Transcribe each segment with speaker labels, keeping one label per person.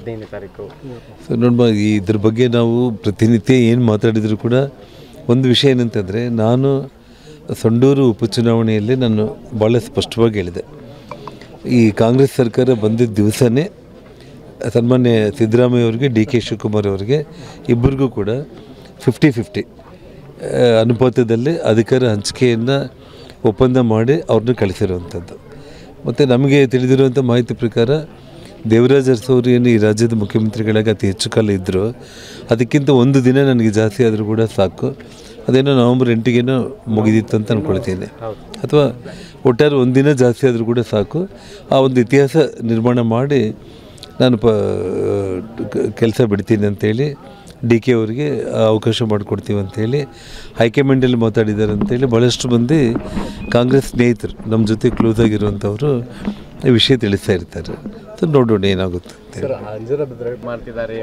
Speaker 1: 15ನೇ ತಾರೀಕು.
Speaker 2: ಸೊ ನೋಡ್ಬ ಇದ್ರ ಬಗ್ಗೆ ನಾವು ಪ್ರತಿನಿತ್ಯ ಏನು ಮಾತಾಡಿದರೂ ಕೂಡ ಒಂದು ವಿಷಯ ಏನಂತಂದರೆ, ನಾನು ಸಂಡೂರು ಉಪಚುನಾವಣೆಯಲ್ಲಿ ನಾನು ಭಾಳ ಸ್ಪಷ್ಟವಾಗಿ ಹೇಳಿದೆ, ಈ ಕಾಂಗ್ರೆಸ್ ಸರ್ಕಾರ ಬಂದಿದ್ದ ದಿವಸನೇ ಸನ್ಮಾನ್ಯ ಸಿದ್ದರಾಮಯ್ಯ ಅವರಿಗೆ, ಡಿ ಕೆ ಶಿವಕುಮಾರ್ ಅವರಿಗೆ ಇಬ್ಬರಿಗೂ ಕೂಡ 50-50 ಅನುಪಾತದಲ್ಲಿ ಅಧಿಕಾರ ಹಂಚಿಕೆಯನ್ನು ಒಪ್ಪಂದ ಮಾಡಿ ಅವ್ರನ್ನ ಕಳಿಸಿರುವಂಥದ್ದು. ಮತ್ತು ನಮಗೆ ತಿಳಿದಿರುವಂಥ ಮಾಹಿತಿ ಪ್ರಕಾರ ದೇವರಾಜ ಅರಸು ಅವರು ಏನು ಈ ರಾಜ್ಯದ ಮುಖ್ಯಮಂತ್ರಿಗಳಾಗಿ ಅತಿ ಹೆಚ್ಚು ಕಾಲ ಇದ್ದರು, ಅದಕ್ಕಿಂತ ಒಂದು ದಿನ ನನಗೆ ಜಾಸ್ತಿ ಆದರೂ ಕೂಡ ಸಾಕು. ಅದೇನೋ ನವಂಬರ್ 8ಗೇನೋ ಮುಗಿದಿತ್ತು ಅಂತ ಅಂದ್ಕೊಳ್ತೀನಿ, ಅಥವಾ ಒಟ್ಟಾರೆ ಒಂದು ದಿನ ಜಾಸ್ತಿ ಆದರೂ ಕೂಡ ಸಾಕು. ಆ ಒಂದು ಇತಿಹಾಸ ನಿರ್ಮಾಣ ಮಾಡಿ ನಾನು ಕೆಲಸ ಬಿಡ್ತೀನಿ ಅಂಥೇಳಿ ಡಿ ಕೆ ಅವರಿಗೆ ಅವಕಾಶ ಮಾಡಿಕೊಡ್ತೀವಿ ಅಂಥೇಳಿ ಹೈಕಮಾಂಡಲ್ಲಿ ಮಾತಾಡಿದ್ದಾರೆ ಅಂಥೇಳಿ ಭಾಳಷ್ಟು ಮಂದಿ ಕಾಂಗ್ರೆಸ್ ಸ್ನೇಹಿತರು ನಮ್ಮ ಜೊತೆ ಕ್ಲೋಸ್ ಆಗಿರುವಂಥವರು ಈ ವಿಷಯ ತಿಳಿಸ್ತಾ ಇರ್ತಾರೆ. ಸೊ ನೋಡೋಣ ಏನಾಗುತ್ತೆ
Speaker 1: ಮಾಡ್ತಿದ್ದಾರೆ,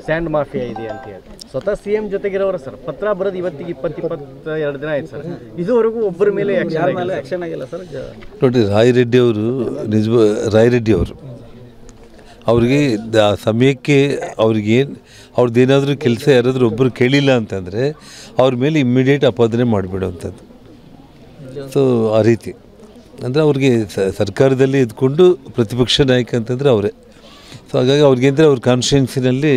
Speaker 1: ಸ್ಯಾಂಡ್ ಮಾಫಿಯಾ ಇದೆ ಅಂತ ಹೇಳಿ ಸ್ವತಃ CM ಜೊತೆಗಿರೋರು ಸರ್ ಪತ್ರ ಬರೋದು ಇವತ್ತಿಗೆ 22 ದಿನ ಆಯ್ತು ಸರ್, ಇದುವರೆಗೂ ಒಬ್ಬರ ಮೇಲೆ ಆ್ಯಕ್ಷನ್ ಆಗಿಲ್ಲ ಸರ್.
Speaker 2: ನೋಡಿ, ರಾಯರೆಡ್ಡಿ ಅವರು ಅವ್ರಿಗೆ ಆ ಸಮಯಕ್ಕೆ ಅವ್ರದ್ದೇನಾದರೂ ಕೆಲಸ ಯಾರಾದರೂ ಒಬ್ಬರು ಕೇಳಿಲ್ಲ ಅಂತಂದರೆ ಅವ್ರ ಮೇಲೆ ಇಮ್ಮಿಡಿಯೇಟ್ ಅಪಾದನೆ ಮಾಡಿಬಿಡುವಂಥದ್ದು. ಸೊ ಆ ರೀತಿ ಅಂದರೆ ಅವ್ರಿಗೆ ಸರ್ಕಾರದಲ್ಲಿ ಇದ್ಕೊಂಡು ಪ್ರತಿಪಕ್ಷ ನಾಯಕ ಅಂತಂದರೆ ಅವರೇ. ಸೊ ಹಾಗಾಗಿ ಅವ್ರಿಗಂದರೆ ಅವ್ರ ಕಾನ್ಸ್ಟಿಟ್ಯೂನ್ಸಿನಲ್ಲಿ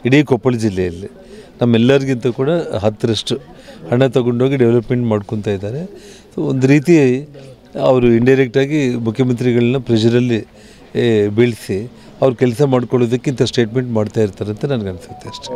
Speaker 2: ಇಡೀ ಕೊಪ್ಪಳ ಜಿಲ್ಲೆಯಲ್ಲಿ ನಮ್ಮೆಲ್ಲರಿಗಿಂತ ಕೂಡ 10ರಷ್ಟು ಹಣ ತಗೊಂಡೋಗಿ ಡೆವಲಪ್ಮೆಂಟ್ ಮಾಡ್ಕೊತಾ ಇದ್ದಾರೆ. ಸೊ ಒಂದು ರೀತಿ ಅವರು ಇಂಡೈರೆಕ್ಟಾಗಿ ಮುಖ್ಯಮಂತ್ರಿಗಳನ್ನ ಪ್ರೆಷರಲ್ಲಿ ಬೀಳಿಸಿ ಅವ್ರು ಕೆಲಸ ಮಾಡ್ಕೊಳ್ಳೋದಕ್ಕಿಂತ ಸ್ಟೇಟ್ಮೆಂಟ್ ಮಾಡ್ತಾ ಇರ್ತಾರೆ ಅಂತ ನನಗನ್ಸುತ್ತೆ ಅಷ್ಟೇ.